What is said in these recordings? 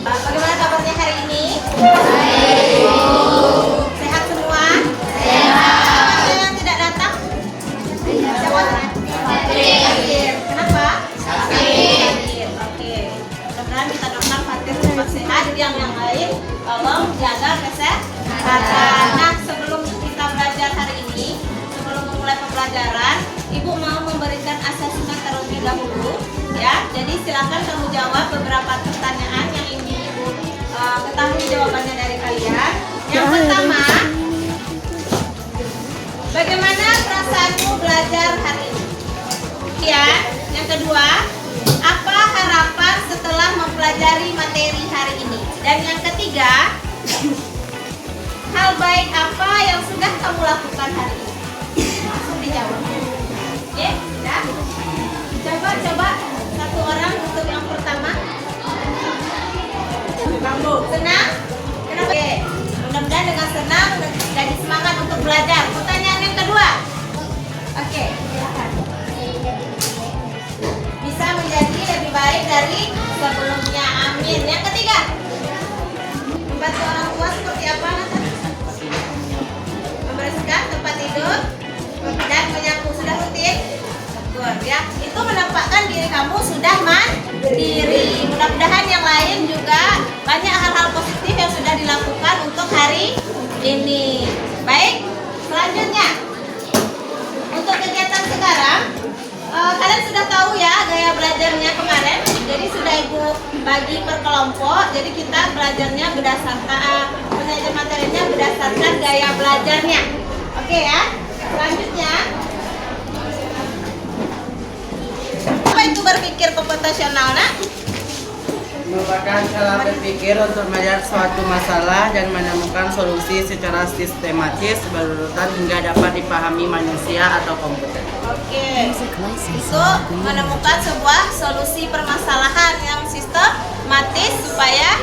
Bagaimana kabarnya hari ini? Sehat semua? Ada yang tidak datang? Sakit. Kenapa? Sakit. Oke. Mudah-mudahan kita doakan Fatir cepat sehat. Yang lain tolong jaga kesehatan. Nah, sebelum kita belajar hari ini, sebelum memulai pembelajaran, Ibu mau memberikan asesmen terlebih dahulu, ya. Jadi silakan kamu jawab beberapa pertanyaan yang ingin Ibu ketahui jawabannya dari kalian. Yang pertama, bagaimana perasaanmu belajar hari ini? Ya. Yang kedua, apa harapan setelah mempelajari materi hari ini? Dan yang ketiga, hal baik apa yang sudah kamu lakukan hari ini? Langsung dijawab. Oke, sudah? Coba satu orang untuk yang pertama. Senang? Kenapa? Oke, mudah-mudahan dengan senang jadi semangat untuk belajar. Pertanyaan yang kedua. Oke, silakan. Bisa menjadi lebih baik dari sebelumnya. Amin. Yang ketiga, membantu orang tua seperti apa, Nathan? Membersihkan tempat tidur dan menyapu. Sudah rutin? Betul ya. Itu menampakkan diri kamu sudah mandiri. Mudah-mudahan yang lain juga banyak hal-hal positif yang sudah dilakukan untuk hari ini. Baik, selanjutnya untuk kegiatan sekarang, kalian sudah tahu ya gaya belajarnya kemarin. Jadi sudah Ibu bagi per kelompok. Jadi kita belajarnya berdasarkan penyajian materinya berdasarkan gaya belajarnya. Oke ya. Selanjutnya, apa itu berpikir komputasional, Nak? Merupakan cara berpikir untuk melihat suatu masalah dan menemukan solusi secara sistematis, berurutan hingga dapat dipahami manusia atau komputer. Oke, itu menemukan sebuah solusi permasalahan yang sistematis supaya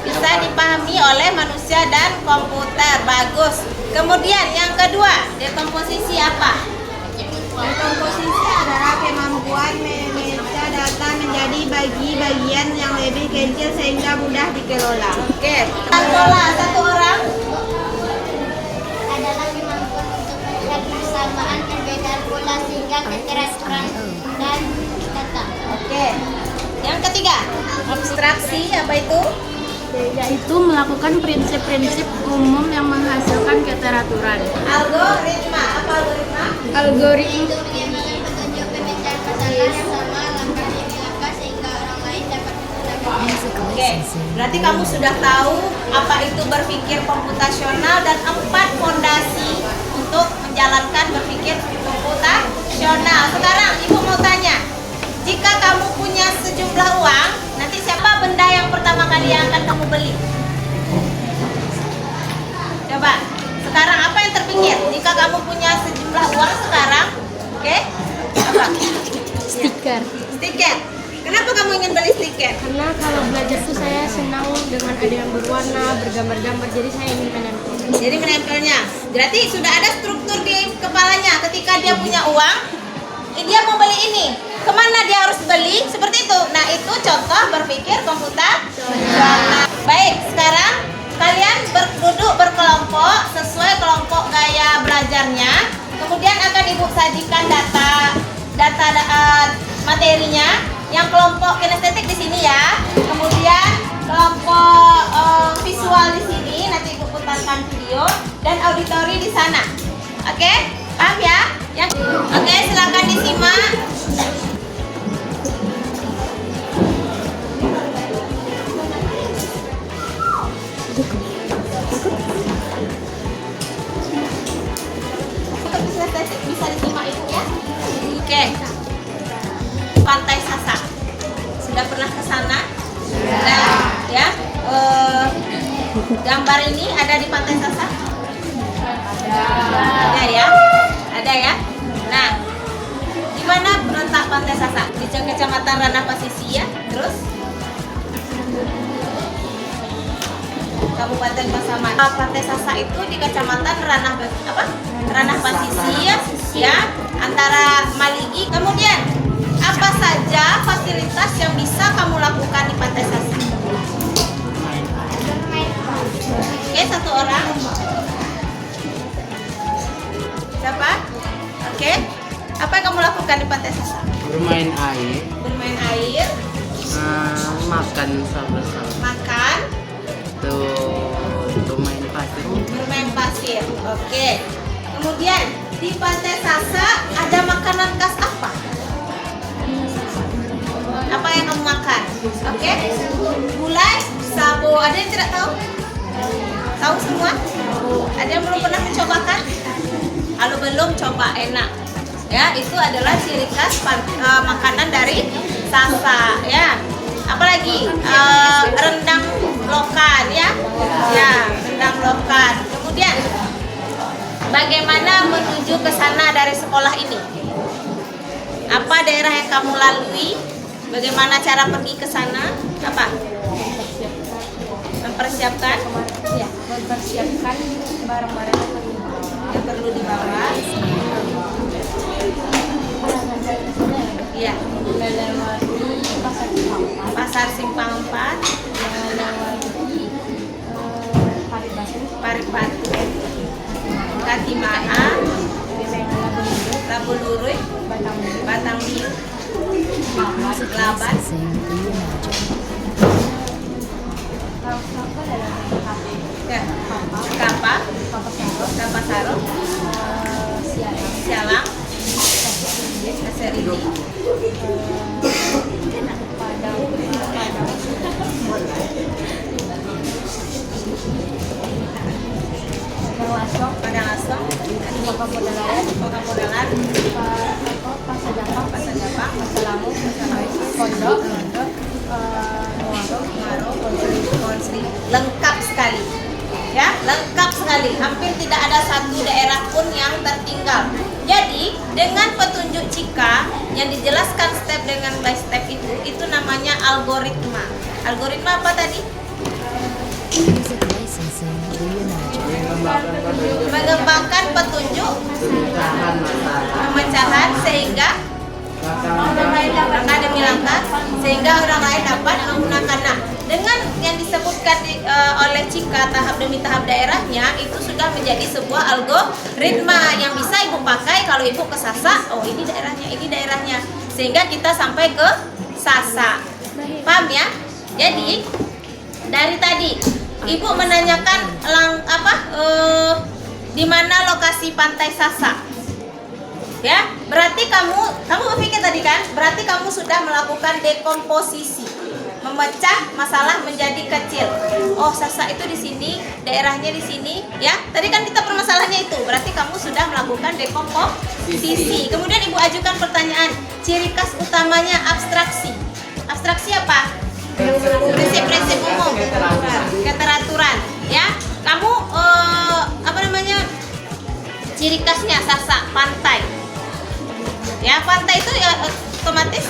bisa dipahami oleh manusia dan komputer. Bagus. Kemudian yang kedua, dekomposisi apa? Dekomposisi adalah kemampuan memecah data menjadi bagian yang lebih kecil sehingga mudah dikelola. Oke, kelola satu orang. Adalah kemampuan untuk melihat persamaan perbedaan pola sehingga keteraturan dan data. Oke. Yang ketiga, abstraksi apa itu? Yaitu melakukan prinsip-prinsip umum yang menghasilkan keteraturan. Algoritma apa algoritma? Algoritma Menyamakan petunjuk pemecahan masalah yang sama langkah demi langkah sehingga orang lain dapat menggunakannya. Oke, berarti kamu sudah tahu apa itu berpikir komputasional dan 4 fondasi untuk menjalankan berpikir komputasional. Sekarang Ibu mau tanya, jika kamu punya sejumlah uang, nanti siapa benda yang pertama kali yang akan kamu beli? Coba, sekarang apa yang terpikir? Jika kamu punya sejumlah uang sekarang, oke? Apa? stiker. Stiker. Kenapa kamu ingin beli stiker? Karena kalau belajar tuh saya senang dengan ada yang berwarna, bergambar-gambar, jadi saya ingin menempel. Jadi menempelnya. Berarti sudah ada struktur di kepalanya. Ketika dia punya uang, dia mau beli ini. Kemana dia harus beli? Seperti itu. Nah, itu contoh berpikir komputasional. Baik, sekarang kalian duduk berkelompok sesuai kelompok gaya belajarnya. Kemudian akan Ibu sajikan data materinya. Yang kelompok kinestetik di sini ya. Kemudian kelompok visual di sini. Nanti Ibu putarkan video dan auditori di sana. Oke? Paham ya? Oke, silakan disimak. Untuk kinestetik bisa disimak Ibu ya. Oke. Pantai Sasak. Sudah pernah ke sana? Sudah. Ya. Gambar ini ada di Pantai Sasak? Ada ya. Ada ya. Nah, di mana letak Pantai Sasak? Di Kecamatan Ranah Pasisi ya. Terus Kabupaten Pasaman. Pantai Sasak itu di Kecamatan Ranah Pasisi ya, antara Maligi. Kemudian apa saja fasilitas yang bisa sasa? Bermain air, Bermain air, makan bersama, makan, bermain pasir. bermain pasir. Oke. Kemudian di Pantai Sasa ada makanan khas apa? Apa yang kamu makan? Oke. Gulai, sabo. Ada yang tidak tahu? Tahu semua? Ada yang belum pernah mencobakan? Kalau belum, coba, enak. Ya, itu adalah ciri khas makanan dari Sasa. Ya. Apalagi rendang lokan, ya. Ya, rendang lokan. Kemudian bagaimana menuju ke sana dari sekolah ini? Apa daerah yang kamu lalui? Bagaimana cara pergi ke sana? Apa? Mempersiapkan? Ya, Mempersiapkan barang-barang yang perlu dibawa. Iya, melewati pasar Simpang 4, Pasar Simpang 4, melewati Paribatu, Paribatu, Katimaan, Labu Luruy, Batang Biru, Laban, ya, Kapal, Kapasaro, Sialang, Seridi, Padang Asong, Kota Modalan, Pasar Japang, Pasalamu, Pondok, Ngaro, Konsri, lengkap sekali. Ya, lengkap sekali. Hampir tidak ada satu daerah pun yang tertinggal. Jadi, dengan petunjuk Cika yang dijelaskan step dengan by step itu namanya algoritma. Algoritma apa tadi? Mengembangkan petunjuk pemecahan sehingga langkah demi langkah sehingga orang lain dapat menggunakannya. Dengan yang disebutkan oleh Cika tahap demi tahap daerahnya itu sudah menjadi sebuah algoritma yang bisa ibu pakai kalau ibu ke Sasa. Oh, ini daerahnya, sehingga kita sampai ke Sasa. Paham ya? Jadi dari tadi ibu menanyakan di mana lokasi Pantai Sasa. Ya, berarti kamu berpikir tadi kan? Berarti kamu sudah melakukan dekomposisi, memecah masalah menjadi kecil. Oh, Sasa itu di sini, daerahnya di sini, ya. Tadi kan kita permasalahannya itu. Berarti kamu sudah melakukan dekomposisi. Kemudian ibu ajukan pertanyaan, ciri khas utamanya abstraksi. Abstraksi apa? Prinsip-prinsip umum, keteraturan. Ya, kamu ciri khasnya Sasa pantai. Ya, pantai itu ya otomatis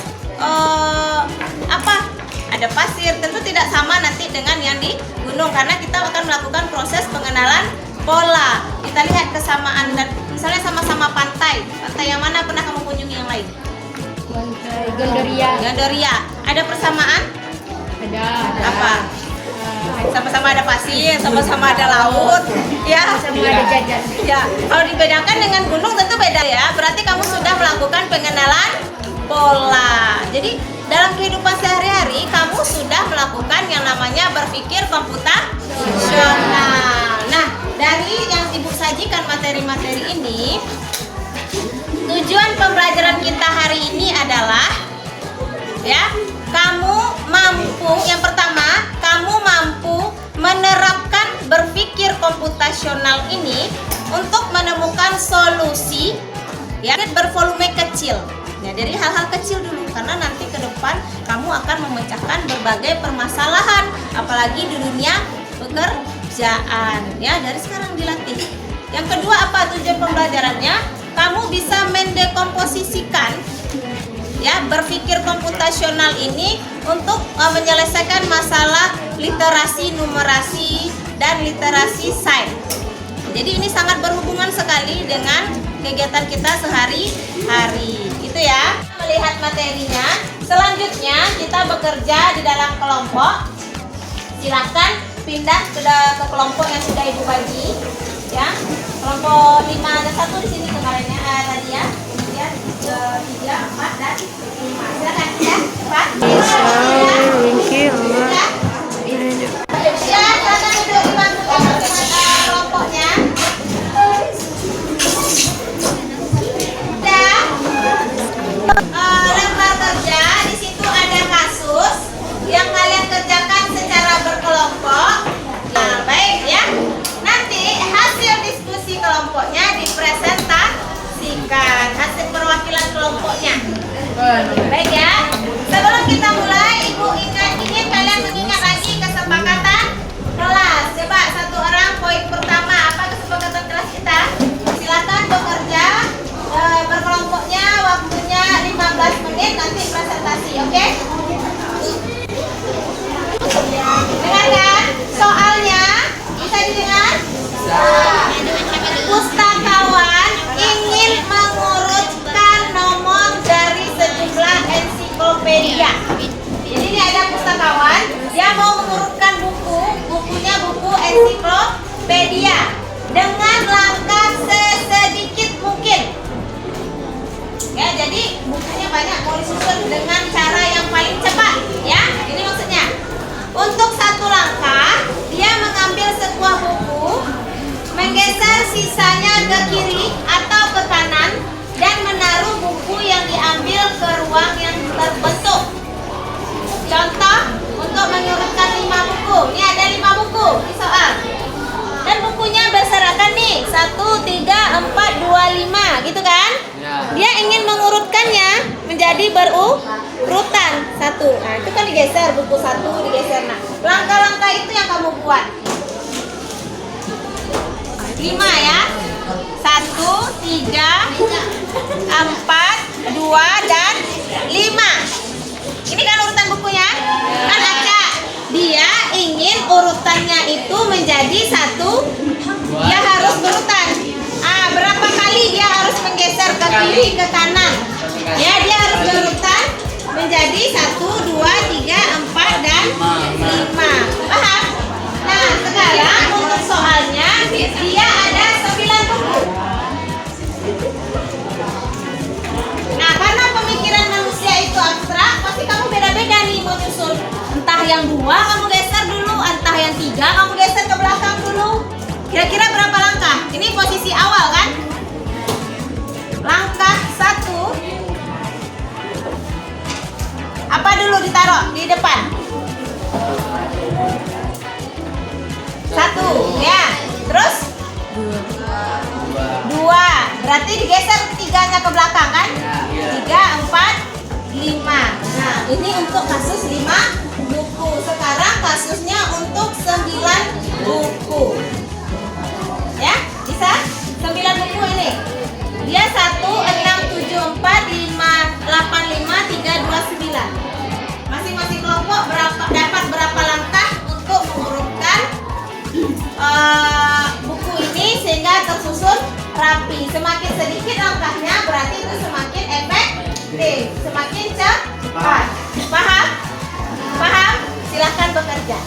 ada pasir, tentu tidak sama nanti dengan yang di gunung karena kita akan melakukan proses pengenalan pola. Kita lihat kesamaan dan misalnya sama-sama pantai yang mana pernah kamu kunjungi yang lain? Gandoria. Ada persamaan? Ada. Apa? Sama-sama ada pasir, sama-sama ada laut, ya. Sama ada jajan. Ya, kalau dibedakan dengan gunung tentu beda ya. Berarti kamu sudah melakukan pengenalan pola. Jadi dalam kehidupan sehari-hari kamu sudah melakukan yang namanya berpikir komputasional. Nah, dari yang ibu sajikan materi-materi ini, tujuan pembelajaran kita hari ini adalah ya, kamu mampu, yang pertama, kamu mampu menerapkan berpikir komputasional ini untuk menemukan solusi ya bervolume kecil. Ya, dari hal-hal kecil dulu karena nanti ke depan kamu akan memecahkan berbagai permasalahan apalagi di dunia pekerjaan. Ya, dari sekarang dilatih. Yang kedua, apa tujuan pembelajarannya? Kamu bisa mendekomposisikan ya berpikir komputasional ini untuk menyelesaikan masalah literasi numerasi dan literasi sains. Jadi ini sangat berhubungan sekali dengan kegiatan kita sehari-hari. Itu ya. Melihat materinya. Selanjutnya kita bekerja di dalam kelompok. Silakan pindah ke kelompok yang sudah ibu bagi. Ya. Kelompok 5 ada 1 di sini kemarinnya tadi ya. Kemudian ke 3, 4, dan 5. Silakan ya, cepat. Ya, silakan duduk di bangku kelompoknya. Lembar kerja di situ ada kasus yang kalian kerjakan secara berkelompok. Nah, baik ya. Nanti hasil diskusi kelompoknya dipresentasikan, hasil perwakilan kelompoknya. Baik ya. Sebelum kita mulai, Ibu ingin kalian mengingat lagi kesepakatan kelas. Coba satu orang poin pertama, apa kesepakatan kelas kita? Silakan bekerja berkelompoknya, waktunya 15 menit, nanti presentasi, oke? Dengarkan soalnya, bisa didengar? Pustakawan ingin mengurutkan nomor dari sejumlah ensiklopedia. Jadi ini ada pustakawan, dia mau mengurutkan bukunya buku ensiklopedia dengan langkah sesedikit mungkin. Ya, jadi bukunya banyak, mau disusun dengan cara yang paling cepat. Ya, ini maksudnya. Untuk satu langkah, dia mengambil sebuah buku, menggeser sisanya ke kiri atau ke kanan, dan menaruh buku yang diambil ke ruang yang terbentuk. Contoh, untuk mengurutkan 5 buku. Ini ada 5 buku di soal. Dan bukunya berserakan nih, 1, 3, 4, 2, 5, gitu kan? Dia ingin mengurutkannya menjadi berurutan 1. Nah, itu kan digeser, buku 1 digeser. Nah, langkah-langkah itu yang kamu buat. 5 ya. 1, 3, 4, 2, dan 5. Ini kan urutan bukunya. Kan acak. Dia ingin urutannya itu menjadi 1. Dia harus berurutan. Berapa kali dia harus menggeser ke kiri, ke kanan? Ya, dia harus berurutan menjadi 1, 2, 3, 4, dan 5. Paham? Nah, sekarang untuk soalnya dia ada 9 buku. Nah, karena pemikiran manusia itu abstrak, pasti kamu beda-beda nih mau nyusul. Entah yang 2 kamu geser dulu, entah yang 3 kamu geser ke belakang dulu. Kira-kira berapa langkah? Ini posisi awal kan? Langkah 1. Apa dulu ditaruh di depan? 1, ya. Terus? 2. Berarti digeser 3-nya ke belakang kan? 3, 4, 5. Nah, ini untuk kasus 5 buku. Sekarang kasusnya untuk 9 buku. Ya, bisa? 9 buku ini. Dia 1, 6, 7, 4, 5, 8, 5, 3, 2, 9. Masing-masing kelompok dapat berapa langkah untuk mengurutkan buku ini sehingga tersusun rapi. Semakin sedikit langkahnya berarti itu semakin efektif, semakin cepat. Paham? Paham? Silahkan bekerja.